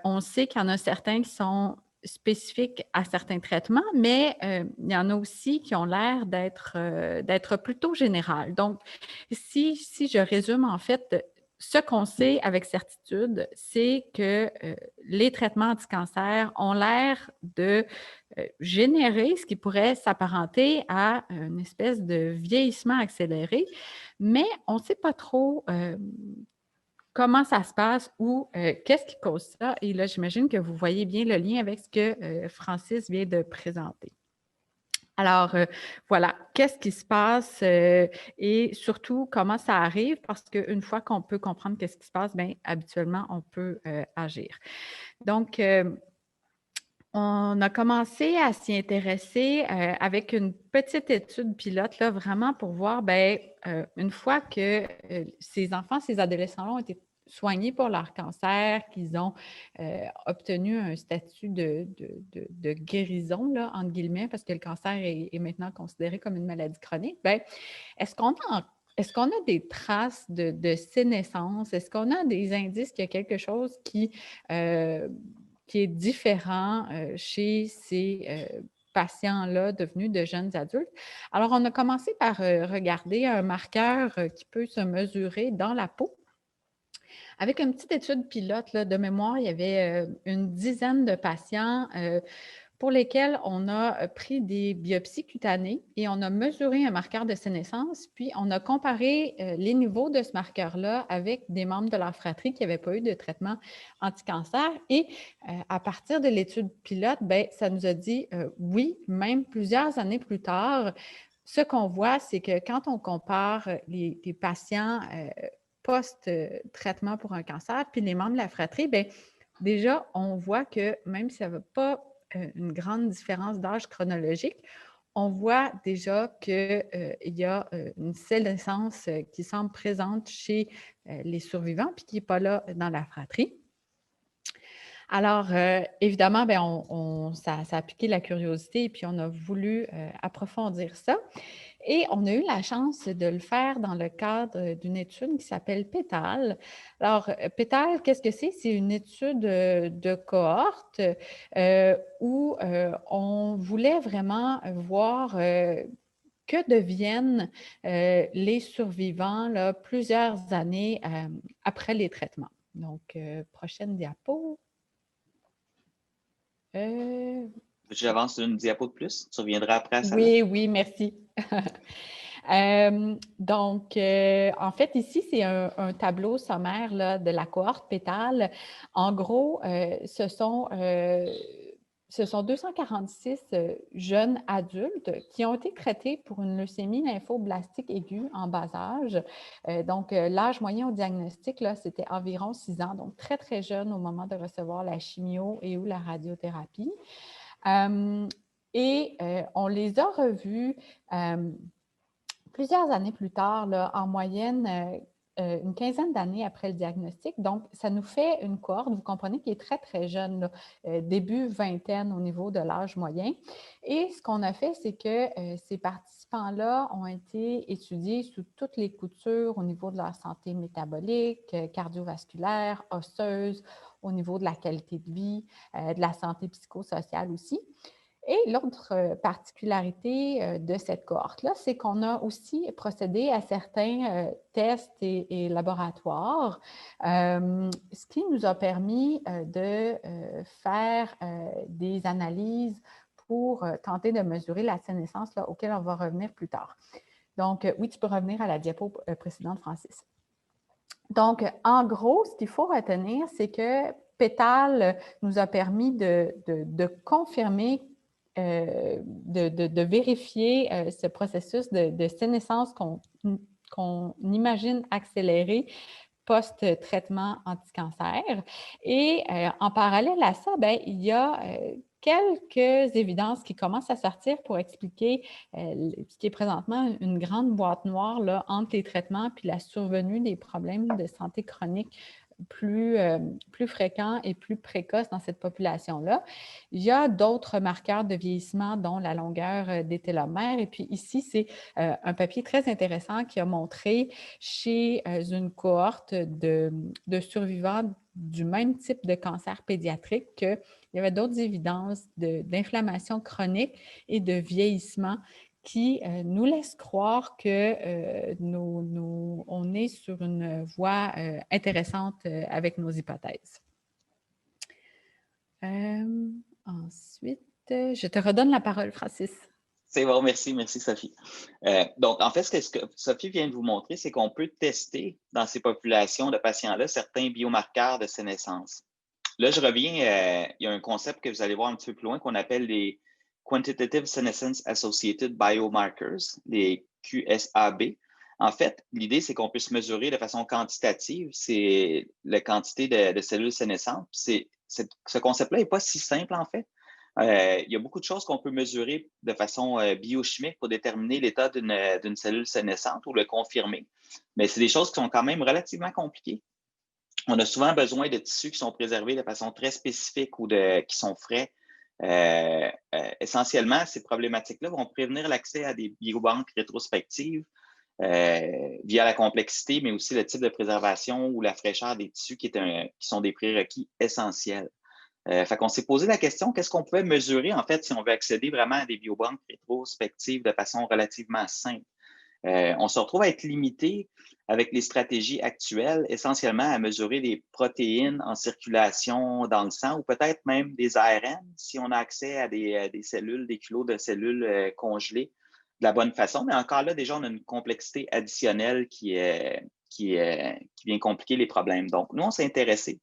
On sait qu'il y en a certains qui sont spécifiques à certains traitements, mais il y en a aussi qui ont l'air d'être plutôt générales. Donc, si je résume en fait, ce qu'on sait avec certitude, c'est que les traitements anti-cancer ont l'air de générer ce qui pourrait s'apparenter à une espèce de vieillissement accéléré, mais on ne sait pas trop comment ça se passe ou qu'est-ce qui cause ça. Et là, j'imagine que vous voyez bien le lien avec ce que Francis vient de présenter. Alors, voilà, qu'est-ce qui se passe et surtout, comment ça arrive? Parce qu'une fois qu'on peut comprendre qu'est-ce qui se passe, bien, habituellement, on peut agir. Donc, on a commencé à s'y intéresser avec une petite étude pilote, là, vraiment pour voir, bien, une fois que ces enfants, ces adolescents-là ont été soignés pour leur cancer, qu'ils ont obtenu un statut de guérison, là, entre guillemets, parce que le cancer est maintenant considéré comme une maladie chronique, bien, est-ce qu'on a des traces de sénescence? Est-ce qu'on a des indices qu'il y a quelque chose qui est différent chez ces patients-là devenus de jeunes adultes? Alors, on a commencé par regarder un marqueur qui peut se mesurer dans la peau. Avec une petite étude pilote là, de mémoire, il y avait une dizaine de patients pour lesquels on a pris des biopsies cutanées et on a mesuré un marqueur de sénescence, puis on a comparé les niveaux de ce marqueur-là avec des membres de leur fratrie qui n'avaient pas eu de traitement anti-cancer. Et à partir de l'étude pilote, bien, ça nous a dit oui, même plusieurs années plus tard, ce qu'on voit, c'est que quand on compare les patients post-traitement pour un cancer, puis les membres de la fratrie, bien, déjà, on voit que même si ça ne veut pas une grande différence d'âge chronologique, on voit déjà qu'il y a une sénescence qui semble présente chez les survivants puis qui n'est pas là dans la fratrie. Alors, évidemment, bien, ça a piqué la curiosité et puis on a voulu approfondir ça. Et on a eu la chance de le faire dans le cadre d'une étude qui s'appelle PETAL. Alors, PETAL, qu'est-ce que c'est? C'est une étude de cohorte où on voulait vraiment voir que deviennent les survivants là, plusieurs années après les traitements. Donc, prochaine diapo. J'avance une diapo de plus. Tu reviendras après à ça. Oui, merci. Donc, en fait, ici, c'est un tableau sommaire là, de la cohorte pétale. En gros, ce sont 246 jeunes adultes qui ont été traités pour une leucémie lymphoblastique aiguë en bas âge. Donc, l'âge moyen au diagnostic, là, c'était environ 6 ans, donc très, très jeune au moment de recevoir la chimio et ou la radiothérapie. Et on les a revus plusieurs années plus tard, là, en moyenne, une quinzaine d'années après le diagnostic. Donc, ça nous fait une cohorte, vous comprenez, qui est très, très jeune, là, début vingtaine au niveau de l'âge moyen. Et ce qu'on a fait, c'est que ces participants-là ont été étudiés sous toutes les coutures au niveau de leur santé métabolique, cardiovasculaire, osseuse, au niveau de la qualité de vie, de la santé psychosociale aussi. Et l'autre particularité de cette cohorte-là, c'est qu'on a aussi procédé à certains tests et laboratoires, ce qui nous a permis de faire des analyses pour tenter de mesurer la sénescence là, auquel on va revenir plus tard. Donc, oui, tu peux revenir à la diapo précédente, Francis. Donc, en gros, ce qu'il faut retenir, c'est que Pétale nous a permis de confirmer, de vérifier ce processus de sénescence qu'on imagine accéléré post-traitement anti-cancer. Et en parallèle à ça, bien, il y a quelques évidences qui commencent à sortir pour expliquer ce qui est présentement une grande boîte noire là, entre les traitements puis la survenue des problèmes de santé chronique plus fréquents et plus précoces dans cette population-là. Il y a d'autres marqueurs de vieillissement, dont la longueur des télomères. Et puis ici, c'est un papier très intéressant qui a montré chez une cohorte de survivants du même type de cancer pédiatrique qu'il y avait d'autres évidences d'inflammation chronique et de vieillissement qui nous laisse croire que on est sur une voie intéressante avec nos hypothèses. Ensuite, je te redonne la parole, Francis. C'est bon, merci Sophie. Donc, en fait, ce que Sophie vient de vous montrer, c'est qu'on peut tester dans ces populations de patients-là certains biomarqueurs de sénescence. Là, je reviens, il y a un concept que vous allez voir un petit peu plus loin qu'on appelle les Quantitative Senescence Associated Biomarkers, les QSAB. En fait, l'idée, c'est qu'on puisse mesurer de façon quantitative, c'est la quantité de cellules sénescentes. Ce concept-là n'est pas si simple, en fait. Il y a beaucoup de choses qu'on peut mesurer de façon biochimique pour déterminer l'état d'une cellule sénescente ou le confirmer. Mais c'est des choses qui sont quand même relativement compliquées. On a souvent besoin de tissus qui sont préservés de façon très spécifique ou qui sont frais. Essentiellement, ces problématiques-là vont prévenir l'accès à des biobanques rétrospectives via la complexité, mais aussi le type de préservation ou la fraîcheur des tissus qui sont des prérequis essentiels. Fait qu'on s'est posé la question, qu'est-ce qu'on pouvait mesurer en fait si on veut accéder vraiment à des biobanques rétrospectives de façon relativement simple? On se retrouve à être limité avec les stratégies actuelles, essentiellement à mesurer des protéines en circulation dans le sang ou peut-être même des ARN si on a accès à des cellules, des kilos de cellules congelées de la bonne façon. Mais encore là, déjà, on a une complexité additionnelle qui vient compliquer les problèmes. Donc, nous, on s'est intéressé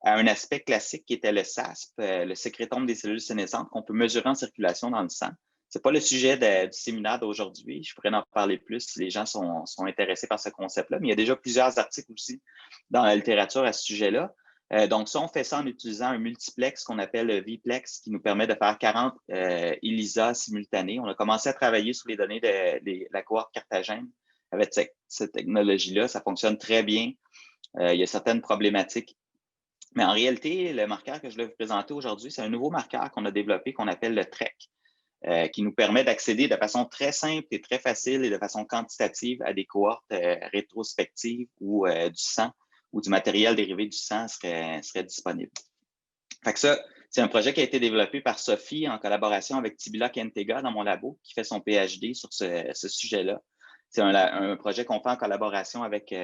à un aspect classique qui était le SASP, le sécrétome des cellules sénescentes qu'on peut mesurer en circulation dans le sang. Ce n'est pas le sujet du séminaire d'aujourd'hui. Je pourrais en parler plus si les gens sont intéressés par ce concept-là, mais il y a déjà plusieurs articles aussi dans la littérature à ce sujet-là. Donc, ça, on fait ça en utilisant un multiplex qu'on appelle le VPlex, qui nous permet de faire 40 ELISA simultanés. On a commencé à travailler sur les données de la cohorte Carthagène avec cette technologie-là. Ça fonctionne très bien. Il y a certaines problématiques. Mais en réalité, le marqueur que je vais vous présenter aujourd'hui, c'est un nouveau marqueur qu'on a développé qu'on appelle le TREC, qui nous permet d'accéder de façon très simple et très facile et de façon quantitative à des cohortes rétrospectives où du sang ou du matériel dérivé du sang serait disponible. Fait que ça, c'est un projet qui a été développé par Sophie en collaboration avec Tibila Kentega dans mon labo, qui fait son PhD sur ce sujet-là. C'est un projet qu'on fait en collaboration avec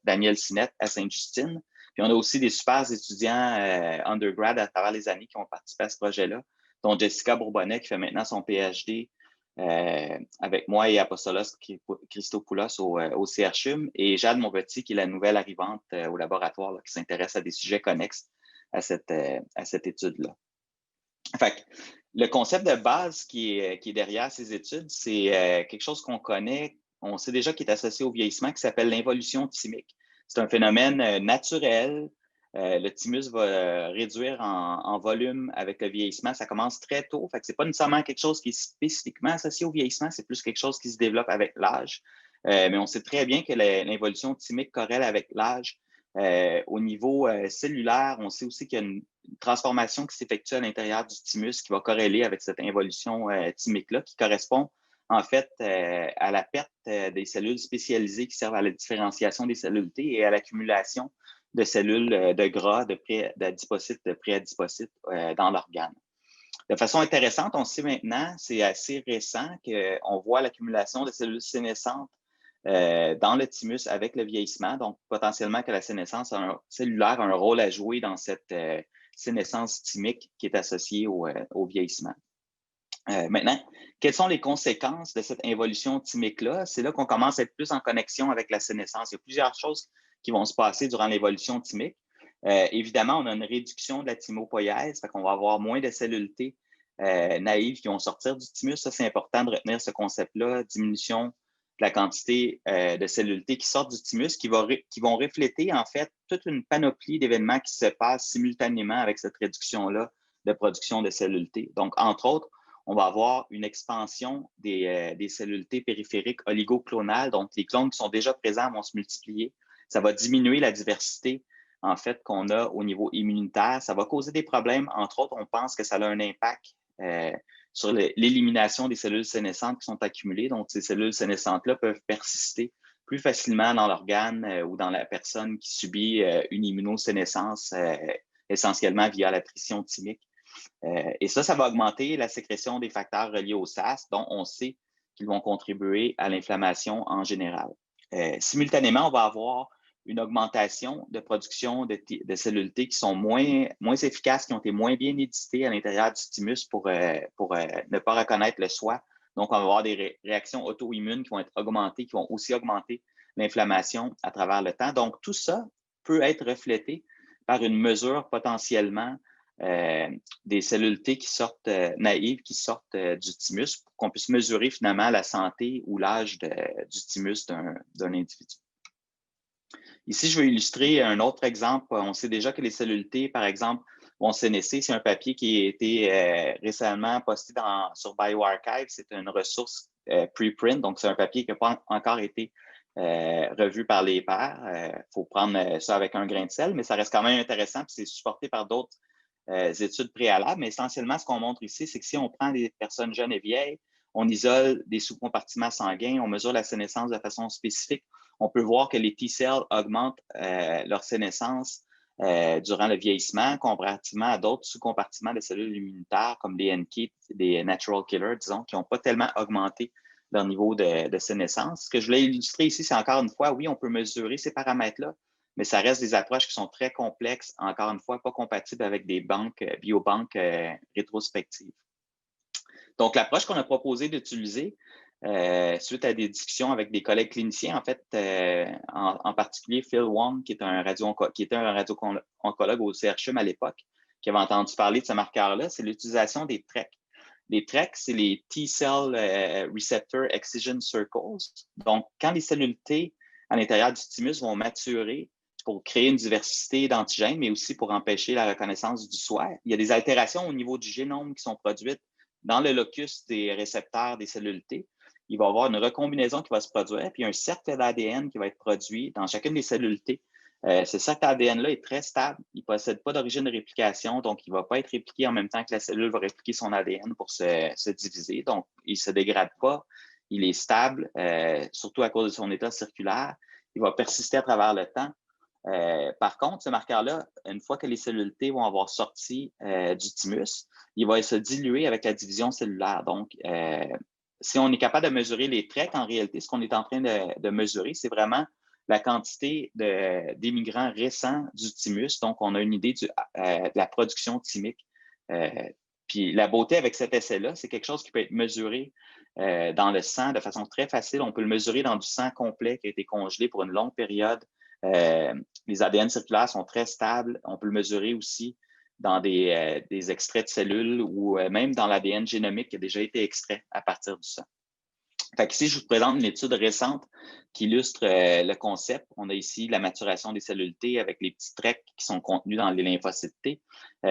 Daniel Sinette à Sainte-Justine. Puis on a aussi des super étudiants undergrad à travers les années qui ont participé à ce projet-là, dont Jessica Bourbonnet qui fait maintenant son PhD avec moi et Apostolos Christopoulos au CHUM et Jade Monpetit qui est la nouvelle arrivante au laboratoire là, qui s'intéresse à des sujets connexes à cette étude-là. Fait que, le concept de base qui est derrière ces études, c'est quelque chose qu'on connaît, on sait déjà qu'il est associé au vieillissement, qui s'appelle l'involution thymique. C'est un phénomène naturel. Le thymus va réduire en volume avec le vieillissement. Ça commence très tôt. Fait que c'est pas nécessairement quelque chose qui est spécifiquement associé au vieillissement, c'est plus quelque chose qui se développe avec l'âge. Mais on sait très bien que l'involution thymique corrèle avec l'âge. Au niveau cellulaire, on sait aussi qu'il y a une transformation qui s'effectue à l'intérieur du thymus qui va corréler avec cette involution thymique-là, qui correspond en fait à la perte des cellules spécialisées qui servent à la différenciation des cellules T et à l'accumulation de cellules de gras, d'adipocytes, de préadipocytes dans l'organe. De façon intéressante, on sait maintenant, c'est assez récent, qu'on voit l'accumulation de cellules sénescentes dans le thymus avec le vieillissement. Donc, potentiellement que la sénescence cellulaire a un rôle à jouer dans cette sénescence thymique qui est associée au vieillissement. Maintenant, quelles sont les conséquences de cette involution thymique-là? C'est là qu'on commence à être plus en connexion avec la sénescence. Il y a plusieurs choses qui vont se passer durant l'évolution thymique. Évidemment, on a une réduction de la thymopoïèse, fait qu'on va avoir moins de cellules T naïves qui vont sortir du thymus. Ça, c'est important de retenir ce concept-là, diminution de la quantité de cellules T qui sortent du thymus, qui vont refléter en fait toute une panoplie d'événements qui se passent simultanément avec cette réduction-là de production de cellules T. Donc, entre autres, on va avoir une expansion des cellules T périphériques oligoclonales. Donc, les clones qui sont déjà présents vont se multiplier. Ça va diminuer la diversité, en fait, qu'on a au niveau immunitaire. Ça va causer des problèmes. Entre autres, on pense que ça a un impact sur l'élimination des cellules sénescentes qui sont accumulées. Donc, ces cellules sénescentes-là peuvent persister plus facilement dans l'organe ou dans la personne qui subit une immunosénescence essentiellement via l'attrition thymique. Et ça va augmenter la sécrétion des facteurs reliés au SAS, dont on sait qu'ils vont contribuer à l'inflammation en général. Simultanément, on va avoir une augmentation de production de cellules T qui sont moins efficaces, qui ont été moins bien éditées à l'intérieur du thymus pour ne pas reconnaître le soi. Donc, on va avoir des réactions auto-immunes qui vont être augmentées, qui vont aussi augmenter l'inflammation à travers le temps. Donc, tout ça peut être reflété par une mesure potentiellement des cellules T qui sortent naïves, qui sortent du thymus, pour qu'on puisse mesurer finalement la santé ou l'âge du thymus d'un individu. Ici, je vais illustrer un autre exemple. On sait déjà que les cellules T, par exemple, vont sénescer. C'est un papier qui a été récemment posté sur bioRxiv. C'est une ressource preprint, donc c'est un papier qui n'a pas encore été revu par les pairs. Il faut prendre ça avec un grain de sel, mais ça reste quand même intéressant, puis c'est supporté par d'autres études préalables. Mais essentiellement, ce qu'on montre ici, c'est que si on prend des personnes jeunes et vieilles, on isole des sous-compartiments sanguins, on mesure la sénescence de façon spécifique, on peut voir que les T-cells augmentent leur sénescence durant le vieillissement comparativement à d'autres sous-compartiments de cellules immunitaires comme les NK, des natural killers, disons, qui n'ont pas tellement augmenté leur niveau de sénescence. Ce que je voulais illustrer ici, c'est encore une fois, oui, on peut mesurer ces paramètres-là, mais ça reste des approches qui sont très complexes, encore une fois, pas compatibles avec des biobanques rétrospectives. Donc, l'approche qu'on a proposé d'utiliser, suite à des discussions avec des collègues cliniciens, en fait, en particulier Phil Wong, qui était un radio-oncologue au CHUM à l'époque, qui avait entendu parler de ce marqueur-là, c'est l'utilisation des TREC. Les TREC, c'est les T-cell Receptor Excision Circles. Donc, quand les cellules T à l'intérieur du thymus vont maturer pour créer une diversité d'antigènes, mais aussi pour empêcher la reconnaissance du soi, il y a des altérations au niveau du génome qui sont produites dans le locus des récepteurs des cellules T. Il va y avoir une recombinaison qui va se produire, puis un cercle d'ADN qui va être produit dans chacune des cellules T. Ce cercle ADN-là est très stable. Il ne possède pas d'origine de réplication, donc il ne va pas être répliqué en même temps que la cellule va répliquer son ADN pour se diviser. Donc, il ne se dégrade pas. Il est stable, surtout à cause de son état circulaire. Il va persister à travers le temps. Par contre, ce marqueur-là, une fois que les cellules T vont avoir sorti du thymus, il va se diluer avec la division cellulaire. Donc, si on est capable de mesurer les TREC, en réalité, ce qu'on est en train de mesurer, c'est vraiment la quantité d'immigrants récents du thymus. Donc, on a une idée de la production thymique. Puis la beauté avec cet essai-là, c'est quelque chose qui peut être mesuré dans le sang de façon très facile. On peut le mesurer dans du sang complet qui a été congelé pour une longue période. Les ADN circulaires sont très stables. On peut le mesurer aussi dans des extraits de cellules ou même dans l'ADN génomique qui a déjà été extrait à partir du sang. Fait qu'ici, je vous présente une étude récente qui illustre le concept. On a ici la maturation des cellules T avec les petits TREC qui sont contenus dans les lymphocytes T.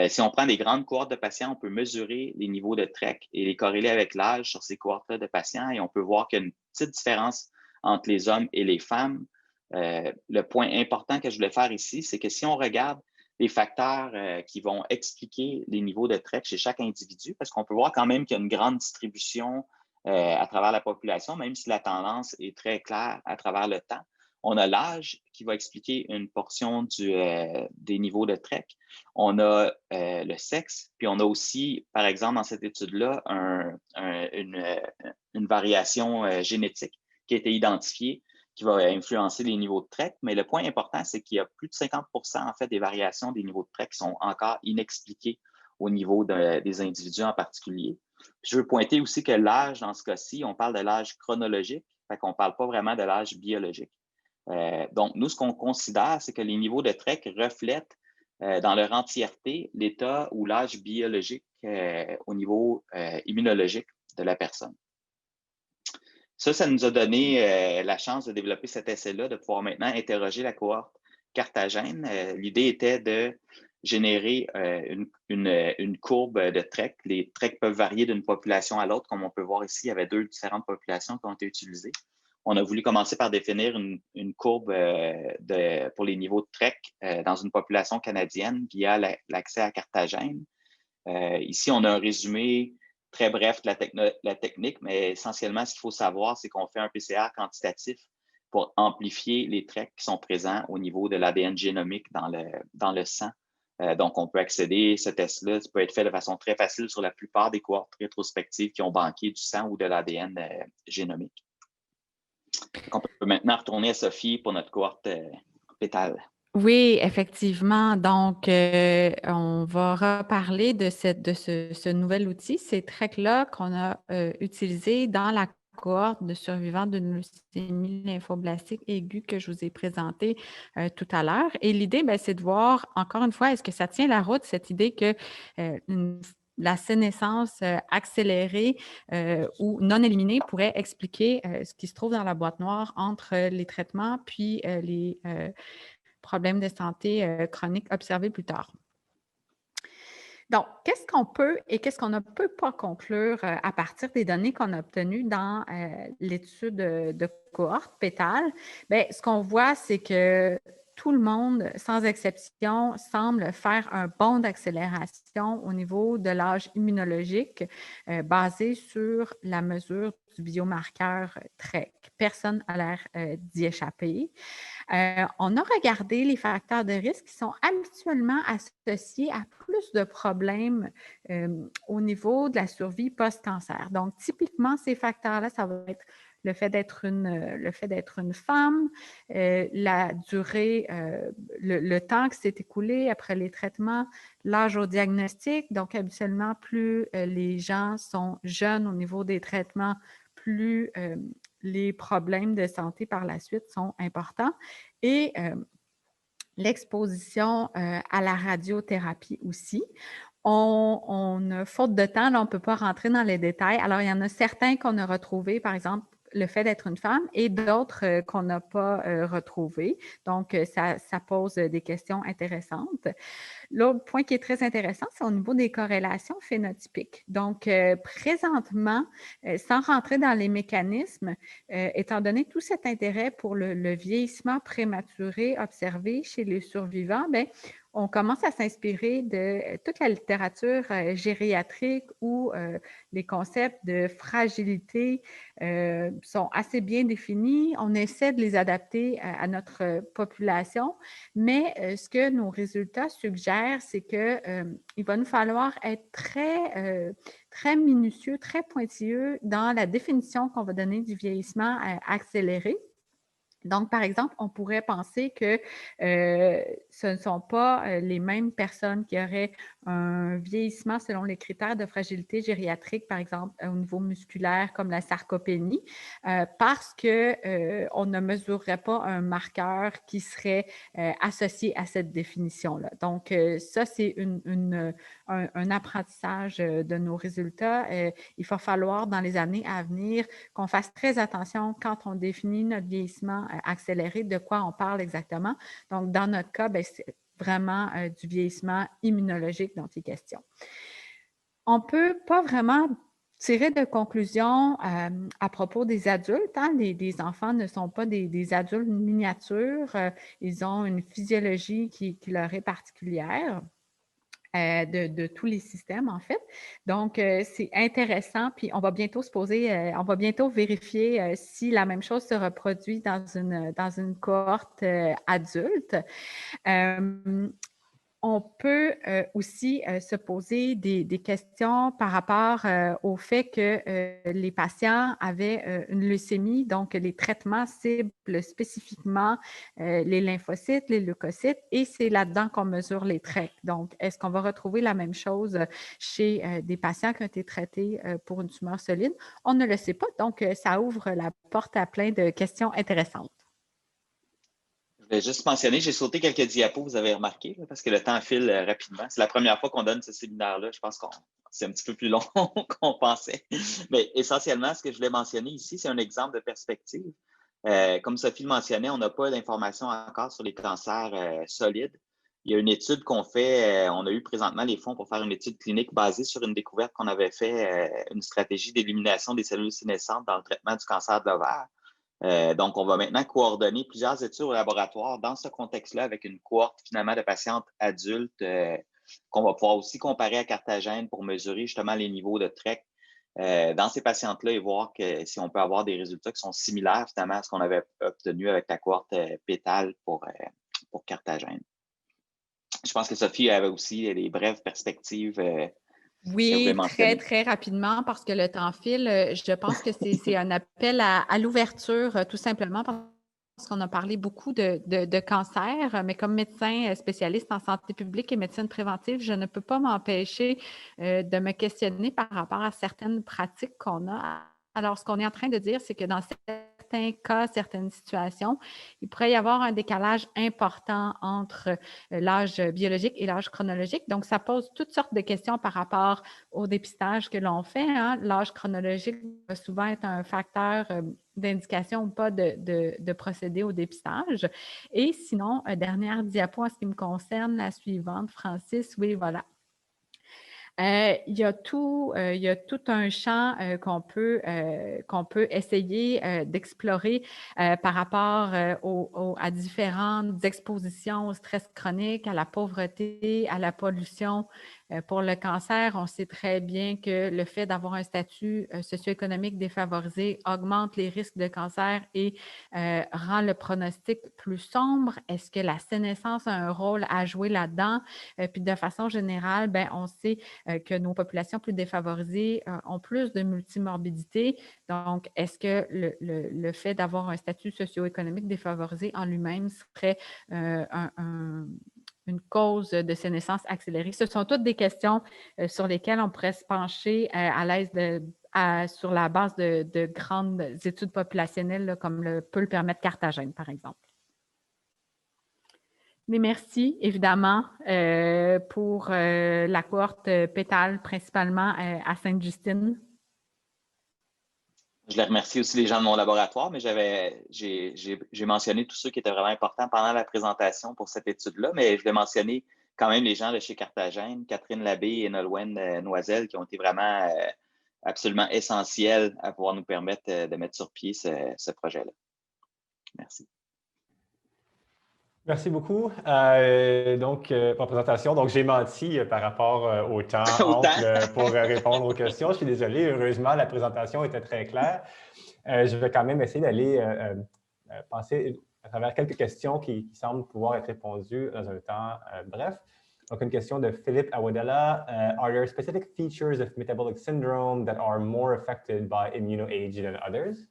Si on prend des grandes cohortes de patients, on peut mesurer les niveaux de TREC et les corréler avec l'âge sur ces cohortes-là de patients et on peut voir qu'il y a une petite différence entre les hommes et les femmes. Le point important que je voulais faire ici, c'est que si on regarde les facteurs qui vont expliquer les niveaux de TREC chez chaque individu, parce qu'on peut voir quand même qu'il y a une grande distribution à travers la population, même si la tendance est très claire à travers le temps. On a l'âge qui va expliquer une portion des niveaux de TREC. On a le sexe, puis on a aussi, par exemple, dans cette étude-là, une variation génétique qui a été identifiée qui va influencer les niveaux de TREC. Mais le point important, c'est qu'il y a plus de 50% en fait des variations des niveaux de TREC qui sont encore inexpliquées au niveau des individus en particulier. Je veux pointer aussi que l'âge, dans ce cas-ci, on parle de l'âge chronologique, fait qu'on ne parle pas vraiment de l'âge biologique. Donc, nous, ce qu'on considère, c'est que les niveaux de TREC reflètent dans leur entièreté l'état ou l'âge biologique au niveau immunologique de la personne. Ça nous a donné la chance de développer cet essai-là, de pouvoir maintenant interroger la cohorte carthagène. L'idée était de générer une courbe de TREC. Les TREC peuvent varier d'une population à l'autre. Comme on peut voir ici, il y avait 2 différentes populations qui ont été utilisées. On a voulu commencer par définir une courbe pour les niveaux de TREC dans une population canadienne via l'accès à Carthagène. Ici, on a un résumé très bref de la technique, mais essentiellement, ce qu'il faut savoir, c'est qu'on fait un PCR quantitatif pour amplifier les TREC qui sont présents au niveau de l'ADN génomique dans le sang. Donc, on peut accéder à ce test-là. Ça peut être fait de façon très facile sur la plupart des cohortes rétrospectives qui ont banqué du sang ou de l'ADN génomique. Donc, on peut maintenant retourner à Sophie pour notre cohorte pétale. Oui, effectivement. Donc, on va reparler de ce nouvel outil, ces TREC-là qu'on a utilisés dans la cohorte de survivants d'une leucémie lymphoblastique aiguë que je vous ai présentée tout à l'heure. Et l'idée, c'est de voir, encore une fois, est-ce que ça tient la route, cette idée que la sénescence accélérée ou non éliminée pourrait expliquer ce qui se trouve dans la boîte noire entre les traitements puis les problèmes de santé chroniques observés plus tard. Donc, qu'est-ce qu'on peut et qu'est-ce qu'on ne peut pas conclure à partir des données qu'on a obtenues dans l'étude de cohorte pétale? Bien, ce qu'on voit, c'est que tout le monde, sans exception, semble faire un bond d'accélération au niveau de l'âge immunologique basé sur la mesure du biomarqueur TREC. Personne n'a l'air d'y échapper. On a regardé les facteurs de risque qui sont habituellement associés à plus de problèmes au niveau de la survie post-cancer. Donc, typiquement, ces facteurs-là, ça va être le fait d'être une femme, la durée, le temps qui s'est écoulé après les traitements, l'âge au diagnostic. Donc, habituellement, plus les gens sont jeunes au niveau des traitements, plus les problèmes de santé par la suite sont importants. Et l'exposition à la radiothérapie aussi. Faute de temps, là, on ne peut pas rentrer dans les détails. Alors, il y en a certains qu'on a retrouvés, par exemple, le fait d'être une femme et d'autres qu'on n'a pas retrouvés. Donc, ça pose des questions intéressantes. L'autre point qui est très intéressant, c'est au niveau des corrélations phénotypiques. Donc, présentement, sans rentrer dans les mécanismes, étant donné tout cet intérêt pour le vieillissement prématuré observé chez les survivants, bien, on commence à s'inspirer de toute la littérature gériatrique où les concepts de fragilité sont assez bien définis. On essaie de les adapter à notre population, mais ce que nos résultats suggèrent, c'est qu'il va nous falloir être très minutieux, très pointilleux dans la définition qu'on va donner du vieillissement accéléré. Donc, par exemple, on pourrait penser que ce ne sont pas les mêmes personnes qui auraient un vieillissement selon les critères de fragilité gériatrique, par exemple, au niveau musculaire, comme la sarcopénie, parce qu'on ne mesurerait pas un marqueur qui serait associé à cette définition-là. Donc, ça, c'est un apprentissage de nos résultats. Il va falloir, dans les années à venir, qu'on fasse très attention quand on définit notre vieillissement accéléré, de quoi on parle exactement. Donc, dans notre cas, c'est vraiment du vieillissement immunologique dont il est question. On ne peut pas vraiment tirer de conclusion à propos des adultes. Hein? Les enfants ne sont pas des adultes miniatures. Ils ont une physiologie qui leur est particulière. De tous les systèmes, en fait. Donc, c'est intéressant. Puis, on va bientôt vérifier si la même chose se reproduit dans une cohorte adulte. on peut aussi se poser des questions par rapport au fait que les patients avaient une leucémie, donc les traitements ciblent spécifiquement les lymphocytes, les leucocytes, et c'est là-dedans qu'on mesure les TREC. Donc, est-ce qu'on va retrouver la même chose chez des patients qui ont été traités pour une tumeur solide? On ne le sait pas, donc ça ouvre la porte à plein de questions intéressantes. Je vais juste mentionner, j'ai sauté quelques diapos, vous avez remarqué, parce que le temps file rapidement. C'est la première fois qu'on donne ce séminaire-là. Je pense que c'est un petit peu plus long qu'on pensait. Mais essentiellement, ce que je voulais mentionner ici, c'est un exemple de perspective. Comme Sophie le mentionnait, on n'a pas d'informations encore sur les cancers solides. Il y a une étude qu'on fait, on a eu présentement les fonds pour faire une étude clinique basée sur une découverte qu'on avait fait, une stratégie d'élimination des cellules sénescentes dans le traitement du cancer de l'ovaire. Donc, on va maintenant coordonner plusieurs études au laboratoire dans ce contexte-là avec une cohorte finalement de patientes adultes qu'on va pouvoir aussi comparer à Carthagène pour mesurer justement les niveaux de TREC dans ces patientes-là et voir si on peut avoir des résultats qui sont similaires finalement à ce qu'on avait obtenu avec la cohorte pétale pour Carthagène. Je pense que Sophie avait aussi des brèves perspectives. Oui, très, très rapidement, parce que le temps file. Je pense que c'est un appel à l'ouverture, tout simplement, parce qu'on a parlé beaucoup de cancer, mais comme médecin spécialiste en santé publique et médecine préventive, je ne peux pas m'empêcher de me questionner par rapport à certaines pratiques qu'on a. Alors, ce qu'on est en train de dire, c'est que dans certains cas, certaines situations, il pourrait y avoir un décalage important entre l'âge biologique et l'âge chronologique. Donc, ça pose toutes sortes de questions par rapport au dépistage que l'on fait. Hein. L'âge chronologique va souvent être un facteur d'indication ou pas de procéder au dépistage. Et sinon, dernière diapo en ce qui me concerne, la suivante, Francis, oui, voilà. Il y a tout un champ qu'on peut essayer d'explorer par rapport à différentes expositions au stress chronique, à la pauvreté, à la pollution. Pour le cancer, on sait très bien que le fait d'avoir un statut socio-économique défavorisé augmente les risques de cancer et rend le pronostic plus sombre. Est-ce que la sénescence a un rôle à jouer là-dedans? Puis de façon générale, ben, on sait que nos populations plus défavorisées ont plus de multimorbidité. Donc, est-ce que le fait d'avoir un statut socio-économique défavorisé en lui-même serait une cause de sénescence accélérée? Ce sont toutes des questions sur lesquelles on pourrait se pencher à l'aise sur la base de grandes études populationnelles, là, comme peut le permettre Carthagène, par exemple. Mais merci, évidemment, pour la cohorte pétale, principalement à Sainte-Justine. Je les remercie aussi les gens de mon laboratoire, mais j'ai mentionné tous ceux qui étaient vraiment importants pendant la présentation pour cette étude-là, mais je vais mentionner quand même les gens de chez Carthagène, Catherine Labbé et Nolwenn Noiselle, qui ont été vraiment absolument essentiels à pouvoir nous permettre de mettre sur pied ce projet-là. Merci. Merci beaucoup. Pour la présentation. Donc, j'ai menti par rapport au temps pour répondre aux questions. Je suis désolé. Heureusement, la présentation était très claire. Je vais quand même essayer d'aller passer à travers quelques questions qui semblent pouvoir être répondues dans un temps bref. Donc, une question de Philippe Awadella. Are there specific features of metabolic syndrome that are more affected by immunoage than others?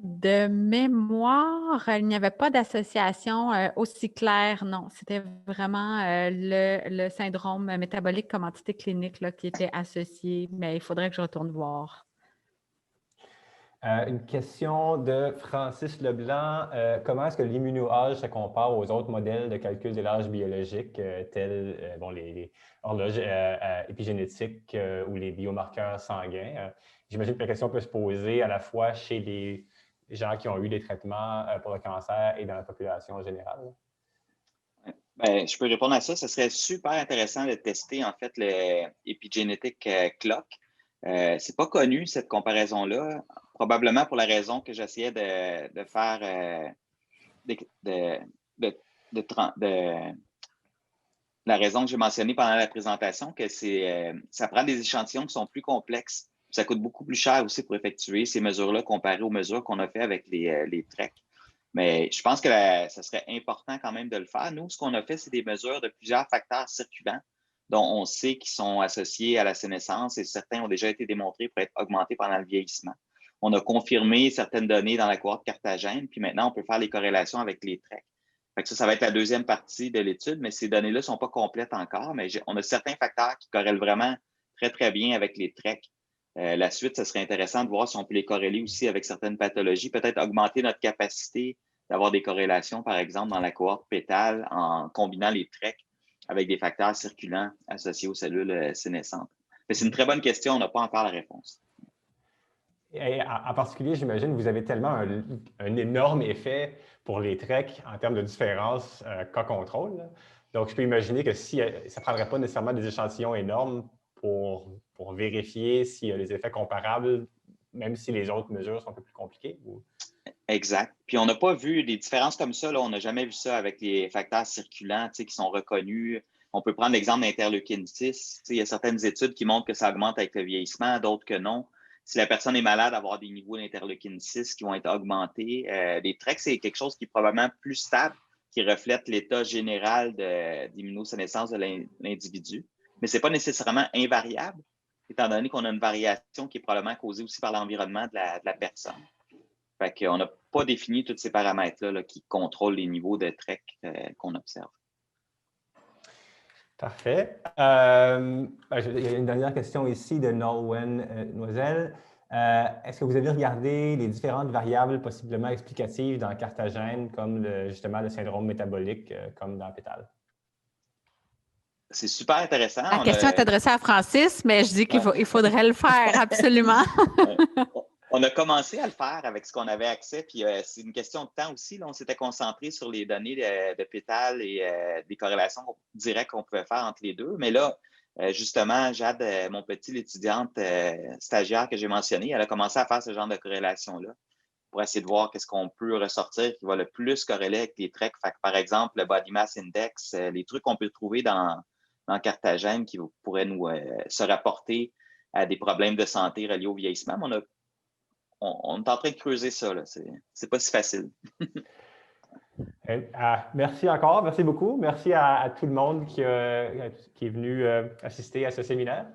De mémoire, il n'y avait pas d'association aussi claire, non. C'était vraiment le syndrome métabolique comme entité clinique là, qui était associé, mais il faudrait que je retourne voir. Une question de Francis Leblanc. Comment est-ce que l'immunoage se compare aux autres modèles de calcul de l'âge biologique, tels les horloges épigénétiques ou les biomarqueurs sanguins? J'imagine que la question peut se poser à la fois chez les gens qui ont eu des traitements pour le cancer et dans la population en général. Ben, je peux répondre à ça. Ce serait super intéressant de tester en fait le Epigenetic Clock. C'est pas connu, cette comparaison-là, probablement pour la raison que j'essayais de faire la raison que j'ai mentionnée pendant la présentation, que ça prend des échantillons qui sont plus complexes. Ça coûte beaucoup plus cher aussi pour effectuer ces mesures-là comparées aux mesures qu'on a fait avec les TREC. Mais je pense que ça serait important quand même de le faire. Nous, ce qu'on a fait, c'est des mesures de plusieurs facteurs circulants dont on sait qu'ils sont associés à la sénescence et certains ont déjà été démontrés pour être augmentés pendant le vieillissement. On a confirmé certaines données dans la cohorte carthagène, puis maintenant, on peut faire les corrélations avec les TREC. Fait que ça va être la deuxième partie de l'étude, mais ces données-là ne sont pas complètes encore, mais on a certains facteurs qui corrèlent vraiment très, très bien avec les TREC. La suite, ce serait intéressant de voir si on peut les corréler aussi avec certaines pathologies, peut-être augmenter notre capacité d'avoir des corrélations, par exemple, dans la cohorte pétale en combinant les TREC avec des facteurs circulants associés aux cellules sénescentes. C'est une très bonne question, on n'a pas encore la réponse. Et en particulier, j'imagine, vous avez tellement un énorme effet pour les TREC en termes de différence cas contrôle. Là. Donc, je peux imaginer que si, ça ne prendrait pas nécessairement des échantillons énormes pour vérifier s'il y a des effets comparables, même si les autres mesures sont un peu plus compliquées. Ou... Exact. Puis, on n'a pas vu des différences comme ça. Là. On n'a jamais vu ça avec les facteurs circulants qui sont reconnus. On peut prendre l'exemple d'interleukine 6. Il y a certaines études qui montrent que ça augmente avec le vieillissement, d'autres que non. Si la personne est malade, avoir des niveaux d'interleukine 6 qui vont être augmentés. Les TREC, c'est quelque chose qui est probablement plus stable, qui reflète l'état général d'immunosénescence de l'individu. Mais ce n'est pas nécessairement invariable, étant donné qu'on a une variation qui est probablement causée aussi par l'environnement de la personne. Fait qu'on n'a pas défini tous ces paramètres-là qui contrôlent les niveaux de TREC qu'on observe. Parfait. Il y a une dernière question ici de Nolwenn Noiselle. Est-ce que vous avez regardé les différentes variables possiblement explicatives dans Carthagène, comme justement le syndrome métabolique, comme dans Pétale? C'est super intéressant. La question est adressée à Francis, mais je dis qu'il faudrait le faire, absolument. On a commencé à le faire avec ce qu'on avait accès, puis c'est une question de temps aussi. Là, on s'était concentré sur les données de Pétale et des corrélations directes qu'on pouvait faire entre les deux. Mais là, justement, Jade, mon petit, l'étudiante stagiaire que j'ai mentionnée, elle a commencé à faire ce genre de corrélation-là pour essayer de voir qu'est-ce qu'on peut ressortir qui va le plus corréler avec les TREC. Fait que, par exemple, le Body Mass Index, les trucs qu'on peut trouver dans Carthagène qui pourraient nous se rapporter à des problèmes de santé reliés au vieillissement. Mais on est en train de creuser ça. C'est pas si facile. Merci encore. Merci beaucoup. Merci à tout le monde qui est venu assister à ce séminaire.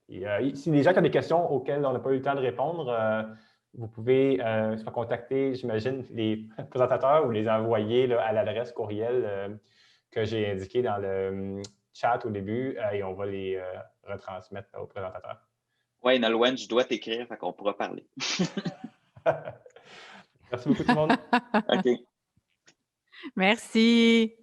Si les gens qui ont des questions auxquelles on n'a pas eu le temps de répondre, vous pouvez se contacter, j'imagine, les présentateurs ou les envoyer à l'adresse courriel que j'ai indiquée dans le chat au début et on va les retransmettre aux présentateurs. Oui, Nolwenn, je dois t'écrire, fait qu'on pourra parler. Merci beaucoup tout le monde. OK. Merci.